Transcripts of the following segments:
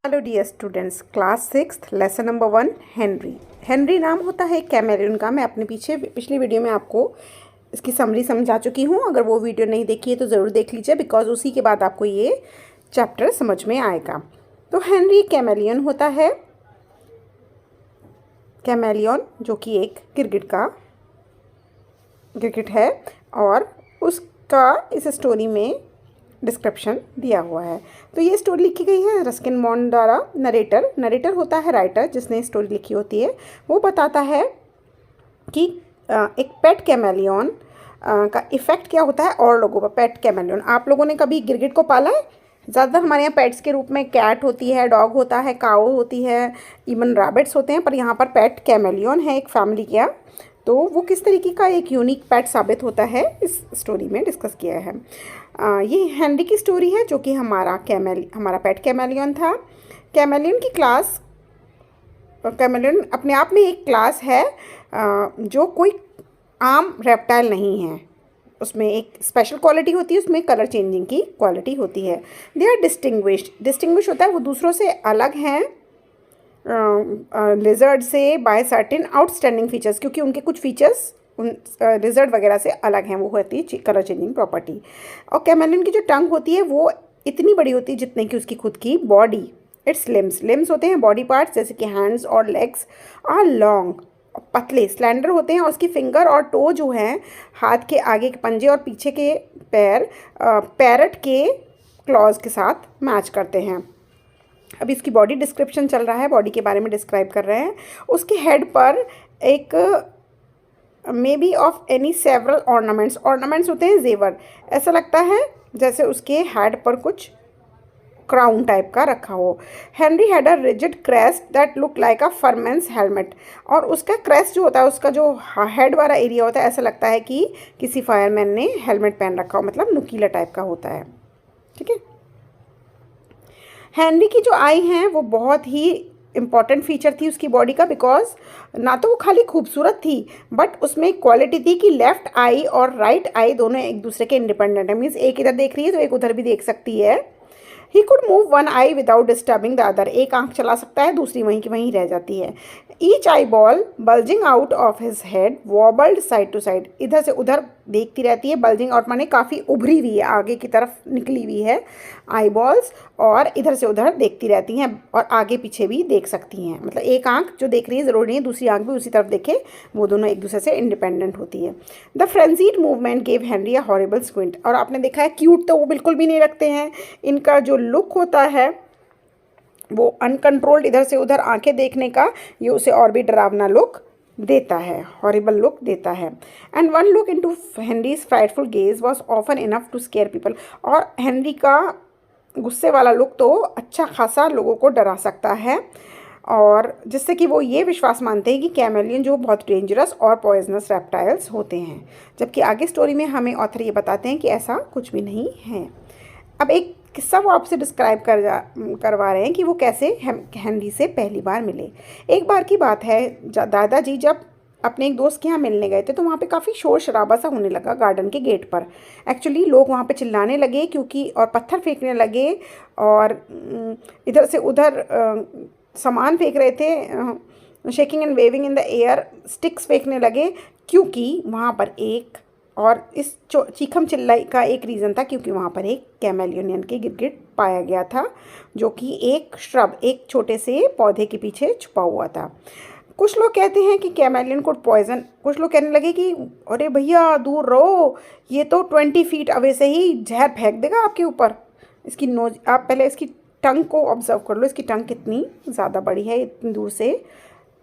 Hello dear students, class 6 lesson number 1 Henry. Henry नाम होता है एक कैमेलियन का। मैं अपने पिछली वीडियो में आपको इसकी समरी समझा चुकी हूँ। अगर वो वीडियो नहीं देखी है तो ज़रूर देख लीजिए, बिकॉज उसी के बाद आपको ये चैप्टर समझ में आएगा। तो हेनरी कैमेलियन होता है, कैमेलियन जो कि एक गिरगिट है, और उसका इस स्टोरी में डिस्क्रिप्शन दिया हुआ है। तो ये स्टोरी लिखी गई है रस्किन बॉन्ड द्वारा। नरेटर होता है राइटर, जिसने स्टोरी लिखी होती है। वो बताता है कि एक पेट कैमेलियन का इफ़ेक्ट क्या होता है और लोगों पर। पेट कैमेलियन, आप लोगों ने कभी गिरगिट को पाला है? ज़्यादातर हमारे यहाँ पेट्स के रूप में कैट होती है, डॉग होता है, काऊ होती है, इवन रैबिट्स होते हैं, पर यहाँ पर पेट कैमेलियन है एक फैमिली का। तो वो किस तरीके का एक यूनिक पेट साबित होता है, इस स्टोरी में डिस्कस किया है। ये हेनरी की स्टोरी है, जो कि हमारा पेट कैमेलियन था। कैमेलियन अपने आप में एक क्लास है, जो कोई आम रेप्टाइल नहीं है। उसमें एक स्पेशल क्वालिटी होती है, उसमें कलर चेंजिंग की क्वालिटी होती है। दे आर डिस्टिंग्विश होता है, वो दूसरों से अलग हैं लिजर्ड से बाय सर्टेन आउटस्टैंडिंग फीचर्स, क्योंकि उनके कुछ फीचर्स उन लिजर्ड वगैरह से अलग हैं। वो होती है कलर चेंजिंग प्रॉपर्टी। और कैमेलियन की जो टंग होती है वो इतनी बड़ी होती है जितने की उसकी खुद की बॉडी। इट्स लिम्स होते हैं बॉडी पार्ट्स, जैसे कि हैंड्स और लेग्स आर लॉन्ग, पतले स्लैंडर होते हैं। और उसकी फिंगर और टो जो हैं, हाथ के आगे के पंजे और पीछे के पैर पैरट के क्लॉज के साथ मैच करते हैं। अभी इसकी बॉडी डिस्क्रिप्शन चल रहा है, बॉडी के बारे में डिस्क्राइब कर रहे हैं। उसके हेड पर एक may be of any several ornaments होते हैं जेवर। ऐसा लगता है जैसे उसके हेड पर कुछ क्राउन टाइप का रखा हो। Henry had a rigid crest that look like a fireman's helmet. और उसका क्रेस्ट जो होता है, उसका जो हेड वाला एरिया होता है, ऐसा लगता है कि किसी फायरमैन ने हेलमेट पहन रखा हो, मतलब नुकीला टाइप का होता है। ठीक है। हेनरी की जो आई हैं वो बहुत ही इम्पॉर्टेंट फीचर थी उसकी बॉडी का, बिकॉज ना तो वो खाली खूबसूरत थी, बट उसमें एक क्वालिटी थी कि लेफ्ट आई और राइट आई दोनों एक दूसरे के इंडिपेंडेंट है। मीन्स एक इधर देख रही है तो एक उधर भी देख सकती है। He could move one I without disturbing the other. एक आंख चला सकता है, दूसरी वहीं की वहीं रह जाती है। Each eye ball bulging out of his head wobbled side to side. इधर से उधर देखती रहती है। बल्जिंग आउट माने काफ़ी उभरी हुई है, आगे की तरफ निकली हुई है आई बॉल्स, और इधर से उधर देखती रहती हैं और आगे पीछे भी देख सकती हैं। मतलब एक आंख जो देख रही है ज़रूरी नहीं है दूसरी आंख भी उसी तरफ देखे, वो दोनों एक दूसरे से इंडिपेंडेंट होती है। The frenzied movement gave Henry a horrible squint. और आपने देखा है क्यूट तो वो बिल्कुल भी नहीं रखते हैं। इनका जो लुक होता है वो अनकंट्रोल्ड, इधर से उधर आंखें देखने का, ये उसे और भी डरावना लुक देता है, हॉरिबल लुक देता है। And one look into Henry's frightful gaze was often enough to scare people. और हेनरी का गुस्से वाला लुक तो अच्छा खासा लोगों को डरा सकता है, और जिससे कि वो ये विश्वास मानते हैं कि कैमेलियन जो बहुत डेंजरस और पॉइजनस रेप्टाइल्स होते हैं। जबकि आगे स्टोरी में हमें ऑथर ये बताते हैं कि ऐसा कुछ भी नहीं है। अब एक किस्सा वो आपसे डिस्क्राइब करवा रहे हैं कि वो कैसे हेनरी से पहली बार मिले। एक बार की बात है, दादाजी जब अपने एक दोस्त के यहाँ मिलने गए थे तो वहाँ पे काफ़ी शोर शराबा सा होने लगा गार्डन के गेट पर। एक्चुअली लोग वहाँ पे चिल्लाने लगे क्योंकि, और पत्थर फेंकने लगे, और इधर से उधर सामान फेंक रहे थे, shaking and waving in the air, sticks फेंकने लगे, क्योंकि वहाँ पर एक, और इस चीखम चिल्लाई का एक रीज़न था क्योंकि वहाँ पर एक कैमेलियन के गिरगिट पाया गया था, जो कि एक श्रब, एक छोटे से पौधे के पीछे छुपा हुआ था। कुछ लोग कहते हैं कि कैमेलियन को पॉइजन, कुछ लोग कहने लगे कि अरे भैया दूर रहो, ये तो 20 फीट अवे से ही जहर फेंक देगा आपके ऊपर। इसकी नोज, आप पहले इसकी टंग को ऑब्जर्व कर लो, इसकी टंग कितनी ज़्यादा बड़ी है, इतनी दूर से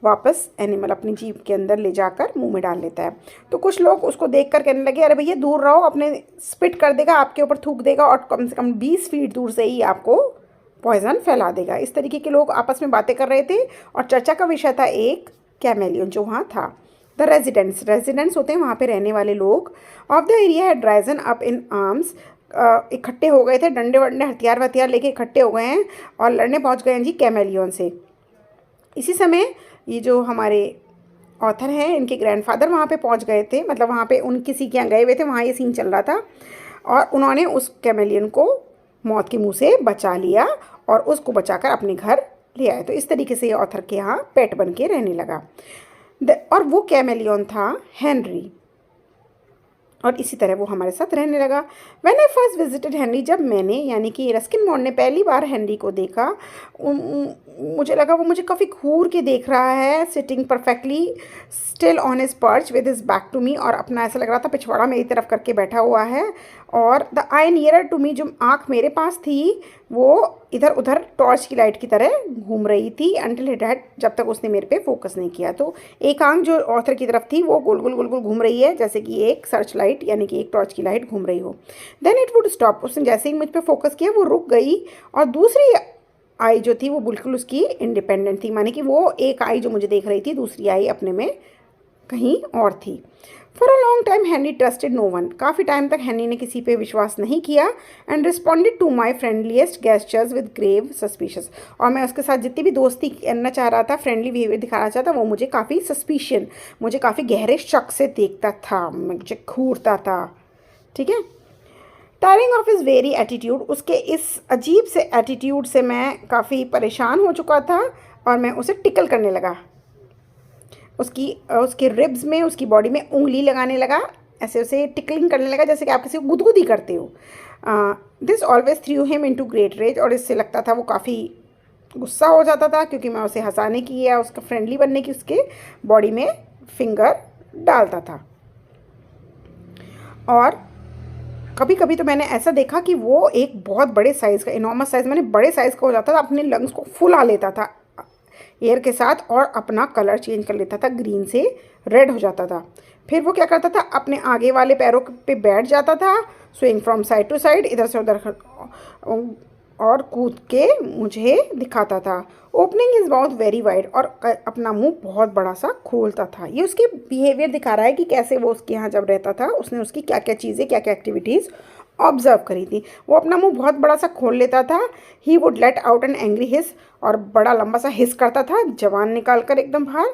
वापस एनिमल अपनी जीभ के अंदर ले जाकर मुंह में डाल लेता है। तो कुछ लोग उसको देखकर कहने लगे अरे भैया दूर रहो, अपने स्पिट कर देगा, आपके ऊपर थूक देगा, और कम से कम 20 फीट दूर से ही आपको पॉइजन फैला देगा। इस तरीके के लोग आपस में बातें कर रहे थे, और चर्चा का विषय था एक कैमेलियन जो वहाँ था। द रेजिडेंट्स होते हैं वहाँ पे रहने वाले लोग of the area had Ryzen up in arms. इकट्ठे हो गए थे, डंडे वंडे हथियार लेके इकट्ठे हो गए हैं और लड़ने पहुँच गए हैं जी कैमेलियन से। इसी समय ये जो हमारे ऑथर हैं, इनके ग्रैंडफादर वहाँ पे पहुँच गए थे, मतलब वहाँ पे उन किसी के यहाँ गए हुए थे, वहाँ ये सीन चल रहा था, और उन्होंने उस कैमेलियन को मौत के मुंह से बचा लिया और उसको बचाकर अपने घर ले आए। तो इस तरीके से ये ऑथर के यहाँ पेट बन के रहने लगा। और वो कैमेलियन था हेनरी, और इसी तरह वो हमारे साथ रहने लगा। When I first visited Henry, जब मैंने यानी कि रस्किन बॉन्ड ने पहली बार हेनरी को देखा, मुझे लगा वो मुझे काफ़ी घूर के देख रहा है, sitting perfectly still on his perch with his back to me, और अपना ऐसा लग रहा था पिछवाड़ा मेरी तरफ करके बैठा हुआ है, और the eye nearer to me, जो आँख मेरे पास थी वो इधर उधर टॉर्च की लाइट की तरह घूम रही थी, अंटिल हिट हैड, जब तक उसने मेरे पे फोकस नहीं किया। तो एक आंख जो ऑथर की तरफ थी वो गोल गोल गोल गोल घूम रही है, जैसे कि एक सर्च लाइट यानी कि एक टॉर्च की लाइट घूम रही हो। देन इट वुड स्टॉप, उसने जैसे ही मुझ पे फोकस किया वो रुक गई, और दूसरी आई जो थी वो बिल्कुल उसकी इंडिपेंडेंट थी, माने कि वो एक आई जो मुझे देख रही थी, दूसरी आई अपने में कहीं और थी। For a long time Henry trusted no one, काफ़ी टाइम तक हेनरी ने किसी पे विश्वास नहीं किया, and responded to my friendliest gestures with grave suspicious, और मैं उसके साथ जितनी भी दोस्ती करना चाह रहा था, फ्रेंडली बिहेवियर दिखाना चाहता, वो मुझे काफ़ी सस्पिशन, मुझे काफ़ी गहरे शक से देखता था, मुझे घूरता था। ठीक है। Tiring of is very attitude, उसके इस अजीब से एटीट्यूड से मैं काफ़ी परेशान हो चुका था, और मैं उसे टिकल करने लगा, उसके रिब्स में, उसकी बॉडी में उंगली लगाने लगा, ऐसे उसे टिकलिंग करने लगा जैसे कि आप किसी को गुदगुदी करते हो। This always threw him into great rage, और इससे लगता था वो काफ़ी गुस्सा हो जाता था, क्योंकि मैं उसे हंसाने की या उसका फ्रेंडली बनने की उसके बॉडी में फिंगर डालता था। और कभी कभी तो मैंने ऐसा देखा कि वो एक बहुत बड़े साइज़ का, इनॉर्मस साइज़, मैंने बड़े साइज़ का हो जाता था, अपने लंग्स को फुला लेता था एयर के साथ, और अपना कलर चेंज कर लेता था, ग्रीन से रेड हो जाता था। फिर वो क्या करता था, अपने आगे वाले पैरों पे बैठ जाता था, swing from side to side, इधर से उधर, और कूद के मुझे दिखाता था। Opening is mouth very wide, और अपना मुंह बहुत बड़ा सा खोलता था। ये उसके बिहेवियर दिखा रहा है कि कैसे वो उसके यहाँ जब रहता था उसने उसकी क्या क्या चीज़ें, क्या क्या एक्टिविटीज़ ऑब्जर्व करी थी। वो अपना मुंह बहुत बड़ा सा खोल लेता था, he would let out an angry hiss, और बड़ा लंबा सा हिस करता था, जबान निकाल कर एकदम बाहर।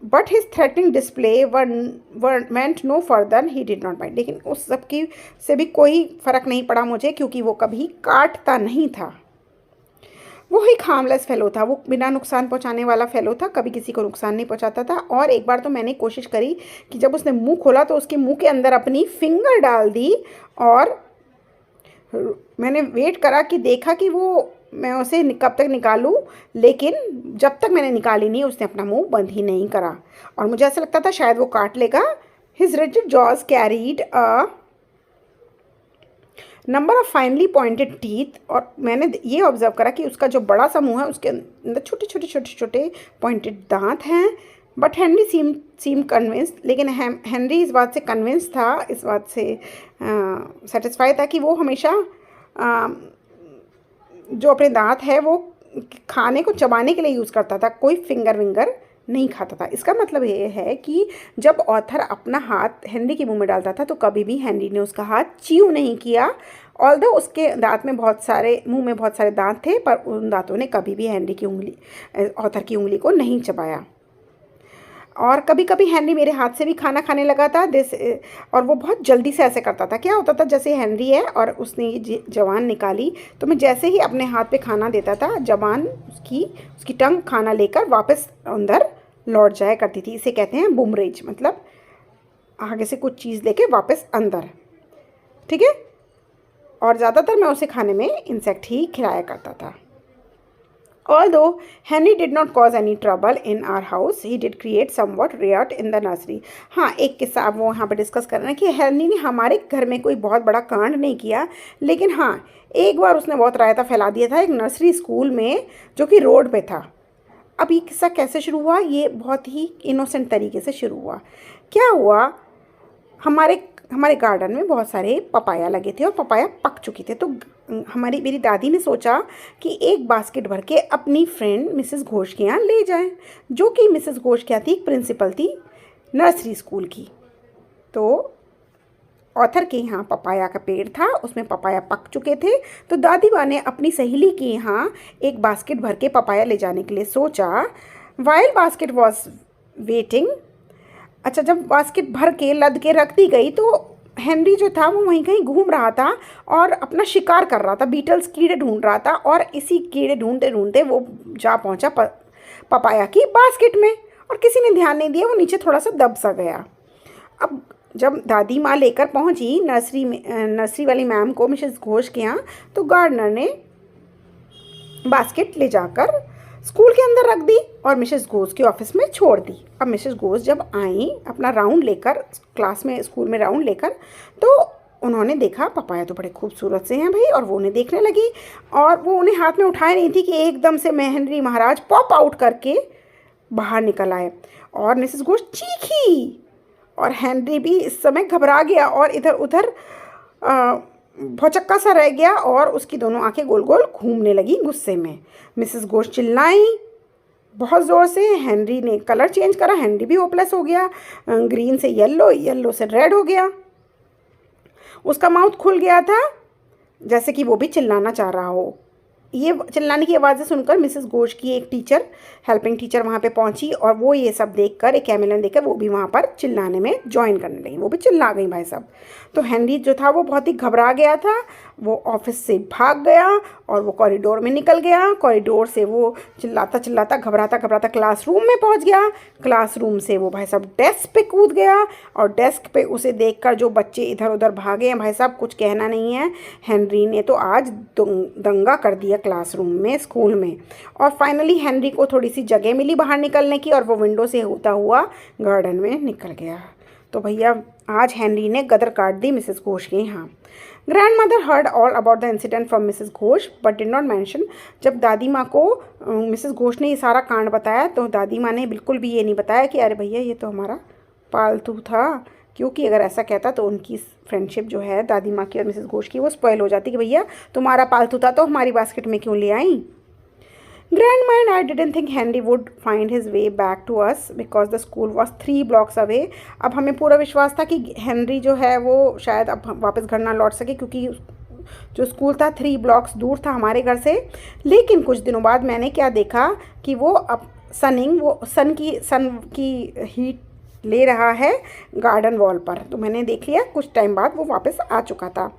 But his threatening display went no further, he did not mind, लेकिन उस सब की से भी कोई फ़र्क नहीं पड़ा मुझे, क्योंकि वो कभी काटता नहीं था। वो एक हार्मलेस फेलो था, वो बिना नुकसान पहुंचाने वाला फेलो था, कभी किसी को नुकसान नहीं पहुंचाता था। और एक बार तो मैंने कोशिश करी कि जब उसने मुंह खोला तो उसके मुंह के अंदर अपनी फिंगर डाल दी, और मैंने वेट करा कि देखा कि वो मैं उसे कब तक निकालूं, लेकिन जब तक मैंने निकाली नहीं उसने अपना मुंह बंद ही नहीं करा, और मुझे ऐसा लगता था शायद वो काट लेगा। His rigid jaws carried a number of finally pointed teeth, और मैंने ये ऑब्जर्व करा कि उसका जो बड़ा सा मुंह है उसके अंदर छोटे छोटे छोटे छोटे पॉइंटेड दांत हैं। बट हेनरी सीम कन्विंस्ड, लेकिन हेनरी इस बात से कन्विंस था, इस बात से सेटिस्फाई था कि वो हमेशा जो अपने दांत है वो खाने को चबाने के लिए यूज़ करता था, कोई फिंगर विंगर नहीं खाता था। इसका मतलब ये है कि जब ऑथर अपना हाथ हेनरी के मुंह में डालता था तो कभी भी हेनरी ने उसका हाथ च्यू नहीं किया, ऑल्दो उसके दांत में बहुत सारे, मुंह में बहुत सारे दांत थे, पर उन दांतों ने कभी भी हेनरी की उंगली, ऑथर की उंगली को नहीं चबाया। और कभी कभी हेनरी मेरे हाथ से भी खाना खाने लगा था, और वो बहुत जल्दी से ऐसे करता था। क्या होता था, जैसे हेनरी है और उसने ये जबान निकाली, तो मैं जैसे ही अपने हाथ पे खाना देता था, जबान उसकी टंग खाना लेकर वापस अंदर लौट जाया करती थी। इसे कहते हैं बुमरेज, मतलब आगे से कुछ चीज़ लेके वापस अंदर। ठीक है। और ज़्यादातर मैं उसे खाने में इंसेक्ट ही खिलाया करता था। Although Henry did not cause any trouble in our house, he did create somewhat riot in the nursery. हाँ, एक किस्सा अब वो यहाँ पे डिस्कस कर रहे हैं कि हेनरी ने हमारे घर में कोई बहुत बड़ा कांड नहीं किया, लेकिन हाँ एक बार उसने बहुत रायता फैला दिया था एक नर्सरी स्कूल में जो कि रोड पे था। अब ये किस्सा कैसे शुरू हुआ, ये बहुत ही इनोसेंट तरीके से शुरू हुआ। क्या हुआ, हमारे गार्डन में बहुत सारे पपाया लगे थे और पपाया पक चुके थे, तो मेरी दादी ने सोचा कि एक बास्केट भर के अपनी फ्रेंड मिसेस घोष के यहाँ ले जाएं, जो कि मिसेस घोष क्या थी, प्रिंसिपल थी नर्सरी स्कूल की। तो ऑथर के यहाँ पपाया का पेड़ था, उसमें पपाया पक चुके थे, तो दादी माँ ने अपनी सहेली के यहाँ एक बास्केट भर के पपाया ले जाने के लिए सोचा। वाइल बास्केट वॉज वेटिंग, अच्छा जब बास्केट भर के लद के रख दी गई तो हेनरी जो था वो वहीं कहीं घूम रहा था और अपना शिकार कर रहा था, बीटल्स कीड़े ढूंढ रहा था, और इसी कीड़े ढूंढते ढूंढते वो जा पहुंचा पपाया की बास्केट में, और किसी ने ध्यान नहीं दिया, वो नीचे थोड़ा सा दब सा गया। अब जब दादी माँ लेकर पहुंची नर्सरी वाली मैम को मिसेस घोष के यहाँ, तो गार्डनर ने बास्केट ले जाकर स्कूल के अंदर रख दी और मिसेस घोष के ऑफिस में छोड़ दी। अब मिसेस घोष जब आई अपना राउंड लेकर, क्लास में स्कूल में राउंड लेकर, तो उन्होंने देखा पपाया तो बड़े खूबसूरत से हैं भाई, और वो उन्हें देखने लगी, और वो उन्हें हाथ में उठाए नहीं थी कि एकदम से हेनरी महाराज पॉप आउट करके बाहर निकल आए और मिसेस घोष चीखी, और हेनरी भी इस समय घबरा गया और इधर उधर भौचक्का सा रह गया, और उसकी दोनों आंखें गोल गोल घूमने लगी गुस्से में। मिसेस घोष चिल्लाई बहुत ज़ोर से, हेनरी ने कलर चेंज करा, हेनरी भी होपलेस हो गया, ग्रीन से येलो, येलो से रेड हो गया, उसका माउथ खुल गया था जैसे कि वो भी चिल्लाना चाह रहा हो। ये चिल्लाने की आवाज़ें सुनकर मिसेस घोष की एक टीचर, हेल्पिंग टीचर वहाँ पे पहुँची, और वो ये सब देखकर, एक कैमलिन देखकर वो भी वहाँ पर चिल्लाने में ज्वाइन करने लगी, वो भी चिल्ला गई भाई साहब। तो हेनरी जो था वो बहुत ही घबरा गया था, वो ऑफिस से भाग गया और वो कॉरिडोर में निकल गया। कॉरिडोर से वो चिल्लाता चिल्लाता, घबराता घबराता क्लासरूम में पहुँच गया। क्लासरूम से वो भाई साहब डेस्क पे कूद गया, और डेस्क पे उसे देखकर जो बच्चे इधर उधर भागे हैं भाई साहब, कुछ कहना नहीं है। हेनरी ने तो आज दंगा कर दिया क्लासरूम में, स्कूल में। और फाइनली हेनरी को थोड़ी सी जगह मिली बाहर निकलने की, और वो विंडो से होता हुआ गार्डन में निकल गया। तो भैया आज हेनरी ने गदर काट दी मिसेस घोष के यहाँ। Grand mother heard all about the incident from Mrs Ghosh but did not mention. जब दादी माँ को मिसेस घोष ने ये सारा कांड बताया, तो दादी माँ ने बिल्कुल भी ये नहीं बताया कि अरे भैया ये तो हमारा पालतू था, क्योंकि अगर ऐसा कहता तो उनकी फ्रेंडशिप जो है दादी माँ की और मिसेस घोष की, वो स्पॉइल हो जाती कि भैया तुम्हारा पालतू था तो हमारी बास्केट में क्यों ले आई। Grandma and I didn't think Henry would find his way back to us because the school was 3 blocks away. अब हमें पूरा विश्वास था कि हेनरी जो है वो शायद अब वापस घर ना लौट सके, क्योंकि जो स्कूल था 3 ब्लॉक्स दूर था हमारे घर से। लेकिन कुछ दिनों बाद मैंने क्या देखा कि वो अब सन की हीट ले रहा है गार्डन वॉल पर। तो मैंने देख लिया कुछ टाइम बाद वो वापस आ चुका था,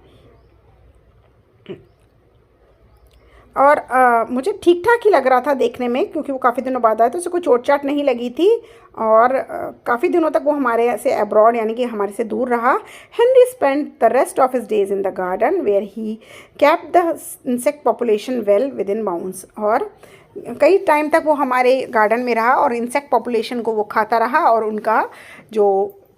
और मुझे ठीक ठाक ही लग रहा था देखने में, क्योंकि वो काफ़ी दिनों बाद आया तो उसे कोई चोट चाट नहीं लगी थी, और काफ़ी दिनों तक वो हमारे से अब्रॉड यानी कि हमारे से दूर रहा। Henry spent the rest of his days in the garden where he kept the insect population well within bounds. और कई टाइम तक वो हमारे गार्डन में रहा और इंसेक्ट पॉपुलेशन को वो खाता रहा, और उनका जो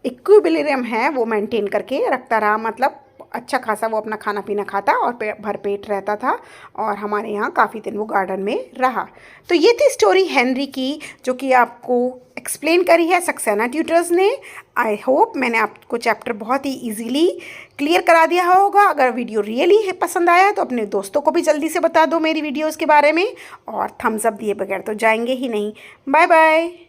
इक्विलिब्रियम है वो मेंटेन करके रखता रहा। मतलब अच्छा खासा वो अपना खाना पीना खाता और भर पेट रहता था, और हमारे यहाँ काफ़ी दिन वो गार्डन में रहा। तो ये थी स्टोरी हेनरी की, जो कि आपको एक्सप्लेन करी है सक्सेना ट्यूटर्स ने। आई होप मैंने आपको चैप्टर बहुत ही इजीली क्लियर करा दिया होगा। अगर वीडियो रियली पसंद आया तो अपने दोस्तों को भी जल्दी से बता दो मेरी वीडियोज़ के बारे में, और थम्स अप दिए बगैर तो जाएंगे ही नहीं। Bye bye.